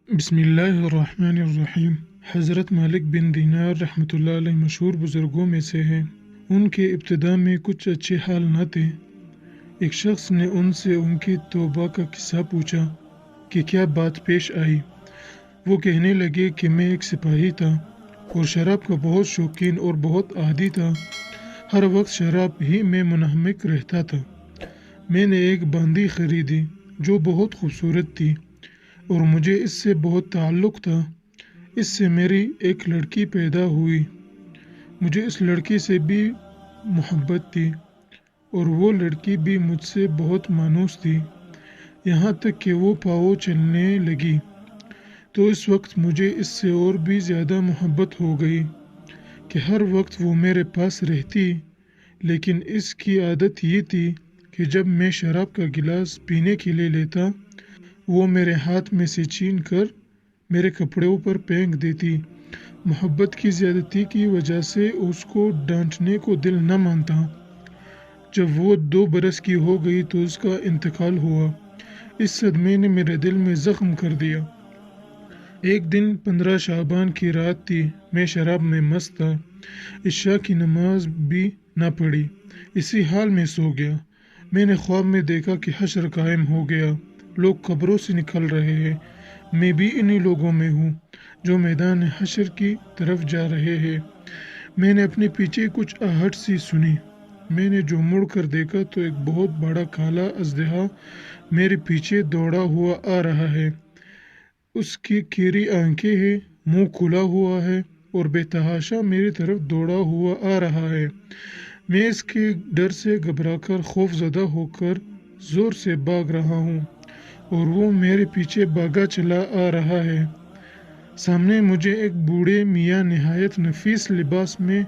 बिस्मिल्लाहिर्रहमानिर्रहीम। हज़रत मालिक बिन दीनार रहमतुल्लाह अलैह मशहूर बुज़ुर्गों में से हैं। उनके इब्तिदा में कुछ अच्छे हाल न थे। एक शख्स ने उनसे उनकी तौबा का किस्सा पूछा कि क्या बात पेश आई। वो कहने लगे कि मैं एक सिपाही था और शराब का बहुत शौकीन और बहुत आदी था। हर वक्त शराब ही में मुनहमिक रहता था। मैंने एक बांदी खरीदी जो बहुत खूबसूरत थी और मुझे इससे बहुत ताल्लुक़ था। इससे मेरी एक लड़की पैदा हुई। मुझे इस लड़की से भी मोहब्बत थी और वो लड़की भी मुझसे बहुत मानूस थी, यहाँ तक कि वो पाँव चलने लगी। तो इस वक्त मुझे इससे और भी ज़्यादा मोहब्बत हो गई कि हर वक्त वो मेरे पास रहती। लेकिन इसकी आदत ये थी कि जब मैं शराब का गिलास पीने के लिए लेता, वो मेरे हाथ में से छीन कर मेरे कपड़ों पर फेंक देती। मोहब्बत की ज़्यादती की वजह से उसको डांटने को दिल न मानता। जब वो 2 बरस की हो गई तो उसका इंतकाल हुआ। इस सदमे ने मेरे दिल में ज़ख्म कर दिया। एक दिन 15 शाबान की रात थी। मैं शराब में मस्त था। इशा की नमाज भी ना पढ़ी, इसी हाल में सो गया। मैंने ख्वाब में देखा कि हश्र कायम हो गया, लोग कब्रों से निकल रहे हैं। मैं भी इन्हीं लोगों में हूँ जो मैदान हश्र की तरफ जा रहे हैं। मैंने अपने पीछे कुछ आहट सी सुनी। मैंने जो मुड़ कर देखा तो एक बहुत बड़ा काला अजदहा मेरे पीछे दौड़ा हुआ आ रहा है। उसकी कीरी आंखें हैं, मुंह खुला हुआ है और बेतहाशा मेरी तरफ दौड़ा हुआ आ रहा है। मैं इसके डर से घबराकर खौफजदा होकर ज़ोर से भाग रहा हूँ और वो मेरे पीछे भागा चला आ रहा है। सामने मुझे एक बूढ़े मियाँ नहायत नफीस लिबास में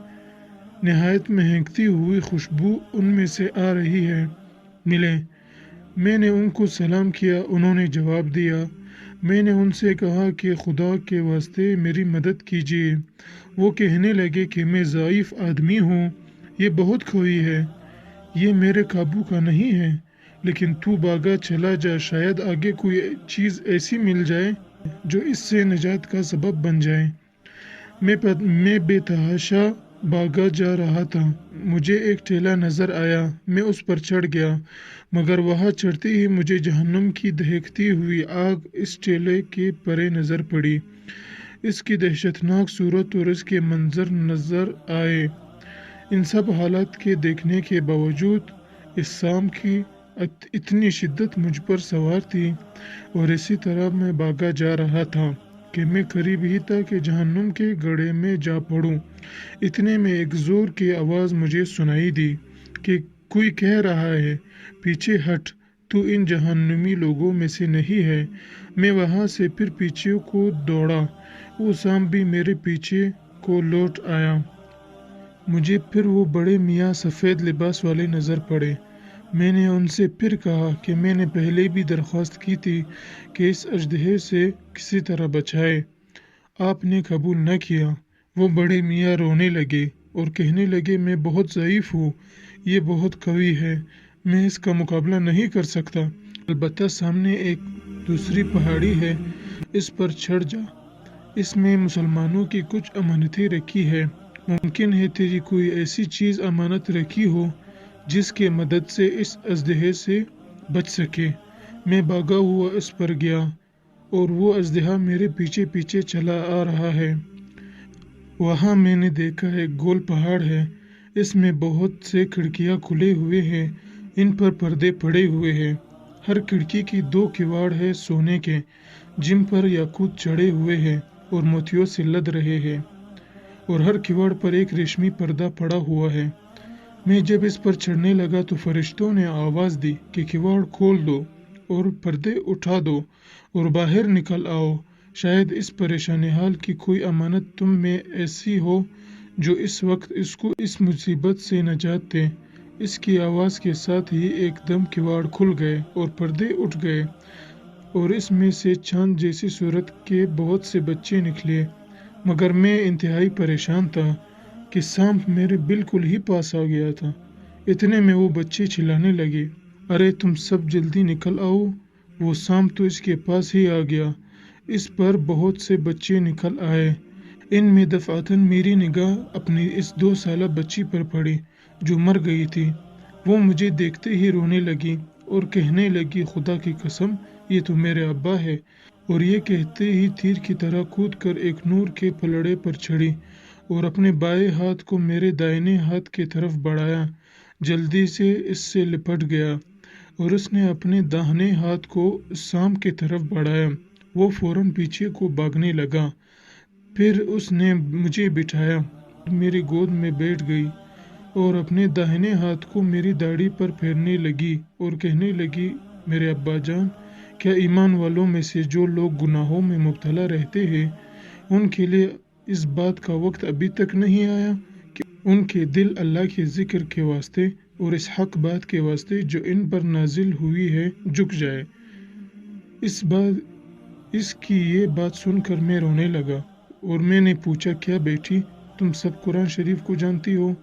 नहायत महकती हुई खुशबू उनमें से आ रही है मिले। मैंने उनको सलाम किया। उन्होंने जवाब दिया। मैंने उनसे कहा कि खुदा के वास्ते मेरी मदद कीजिए। वो कहने लगे कि मैं ज़ाइफ आदमी हूँ, ये बहुत खोई है, ये मेरे काबू का नहीं है। लेकिन तू भागा चला जा, शायद आगे कोई चीज़ ऐसी मिल जाए जो इससे निजात का सबब बन जाए। मैं बेतहाशा भागा जा रहा था। मुझे एक ठेला नज़र आया। मैं उस पर चढ़ गया, मगर वहाँ चढ़ते ही मुझे जहन्नुम की दहकती हुई आग इस ठेले के परे नज़र पड़ी। इसकी दहशतनाक सूरत और इसके मंजर नज़र आए। इन सब हालात के देखने के बावजूद इस शाम की इतनी शिद्दत मुझ पर सवार थी और इसी तरह मैं भागा जा रहा था कि मैं करीब ही था कि जहन्नुम के गड्ढे में जा पड़ूं। इतने में एक ज़ोर की आवाज़ मुझे सुनाई दी कि कोई कह रहा है, पीछे हट, तू इन जहन्नुमी लोगों में से नहीं है। मैं वहाँ से फिर पीछे को दौड़ा। वो शाम भी मेरे पीछे को लौट आया। मुझे फिर वो बड़े मियाँ सफ़ेद लिबास वाले नज़र पड़े। मैंने उनसे फिर कहा कि मैंने पहले भी दरख्वास्त की थी कि इस अजदहे से किसी तरह बचाए। आपने कबूल न किया। वो बड़े मियाँ रोने लगे और कहने लगे, मैं बहुत ज़ईफ़ हूँ, ये बहुत कवी है, मैं इसका मुकाबला नहीं कर सकता। अलबत्ता सामने एक दूसरी पहाड़ी है, इस पर चढ़ जा। इसमें मुसलमानों की कुछ अमानतें रखी है। मुमकिन है तेरी कोई ऐसी चीज़ अमानत रखी हो जिसके मदद से इस अजदहे से बच सके। मैं भागा हुआ इस पर गया और वो अजदहा मेरे पीछे पीछे चला आ रहा है। वहाँ मैंने देखा एक गोल पहाड़ है। इसमें बहुत से खिड़कियाँ खुले हुए हैं, इन पर पर्दे पड़े हुए हैं। हर खिड़की की 2 किवाड़ है सोने के, जिन पर याकूत चढ़े हुए हैं और मोतियों से लद रहे हैं, और हर किवाड़ पर एक रेशमी पर्दा पड़ा हुआ है। मैं जब इस पर चढ़ने लगा तो फरिश्तों ने आवाज़ दी कि किवाड़ खोल दो और पर्दे उठा दो और बाहर निकल आओ। शायद इस परेशान हाल की कोई अमानत तुम में ऐसी हो जो इस वक्त इसको इस मुसीबत से नजात दे। इसकी आवाज़ के साथ ही एकदम किवाड़ खुल गए और पर्दे उठ गए और इसमें से चांद जैसी सूरत के बहुत से बच्चे निकले। मगर मैं इंतहाई परेशान था कि सांप मेरे बिल्कुल ही पास आ गया था। इतने में वो बच्चे चिल्लाने लगे, अरे तुम सब जल्दी निकल आओ, वो सांप तो इसके पास ही आ गया। इस पर बहुत से बच्चे निकल आए। इनमें दफातन मेरी निगाह अपनी इस 2 साला बच्ची पर पड़ी जो मर गई थी। वो मुझे देखते ही रोने लगी और कहने लगी, खुदा की कसम, ये तो मेरे अब्बा है। और ये कहते ही तीर की तरह कूद कर एक नूर के पलड़े पर चढ़ी और अपने बाएं हाथ को मेरे दाहिने हाथ की तरफ बढ़ाया। जल्दी से इससे लिपट गया और उसने अपने दाहिने हाथ को शाम की तरफ बढ़ाया। वो फौरन पीछे को भागने लगा। फिर उसने मुझे बिठाया, मेरी गोद में बैठ गई और अपने दाहिने हाथ को मेरी दाढ़ी पर फेरने लगी और कहने लगी, मेरे अब्बा जान, क्या ईमान वालों में से जो लोग गुनाहों में मुब्तला रहते हैं उनके लिए इस बात का वक्त अभी तक नहीं आया कि उनके दिल अल्लाह के ज़िक्र के वास्ते और इस हक बात के वास्ते जो इन पर नाजिल हुई है झुक जाए। इसकी ये बात सुनकर मैं रोने लगा और मैंने पूछा, क्या बेटी, तुम सब कुरान शरीफ को जानती हो?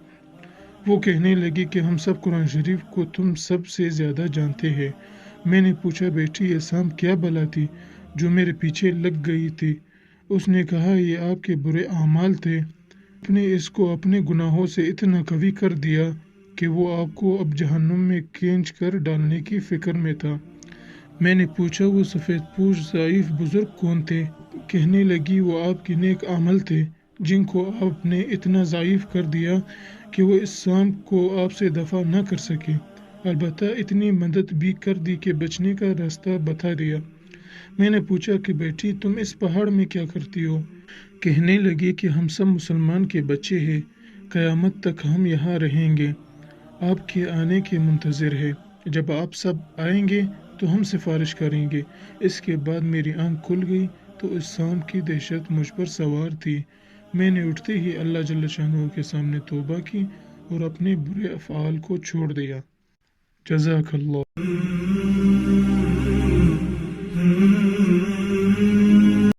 वो कहने लगी कि हम सब कुरान शरीफ को तुम सब से ज़्यादा जानते हैं। मैंने पूछा, बेटी, ये सांप क्या बला थी जो मेरे पीछे लग गई थी? उसने कहा, ये आपके बुरे अमाल थे। आपने इसको अपने गुनाहों से इतना कवी कर दिया कि वो आपको अब जहन्नुम में खींच कर डालने की फिक्र में था। मैंने पूछा, वो सफ़ेद पूछ ज़ाइफ बुजुर्ग कौन थे? कहने लगी, वो आपके नेक अमल थे जिनको आपने इतना ज़ाइफ कर दिया कि वो इस सांप को आपसे दफ़ा न कर सके। अलबत्ता इतनी मदद भी कर दी कि बचने का रास्ता बता दिया। मैंने पूछा कि बेटी, तुम इस पहाड़ में क्या करती हो? कहने लगी कि हम सब मुसलमान के बच्चे हैं, क़यामत तक हम यहाँ रहेंगे, आपके आने के मुंतज़िर है। जब आप सब आएंगे तो हम सिफारिश करेंगे। इसके बाद मेरी आंख खुल गई तो इस सांप की दहशत मुझ पर सवार थी। मैंने उठते ही अल्लाह जल्ल शानहू के सामने तौबा की और अपने बुरे अफ़आल को छोड़ दिया। जज़ाकल्लाह।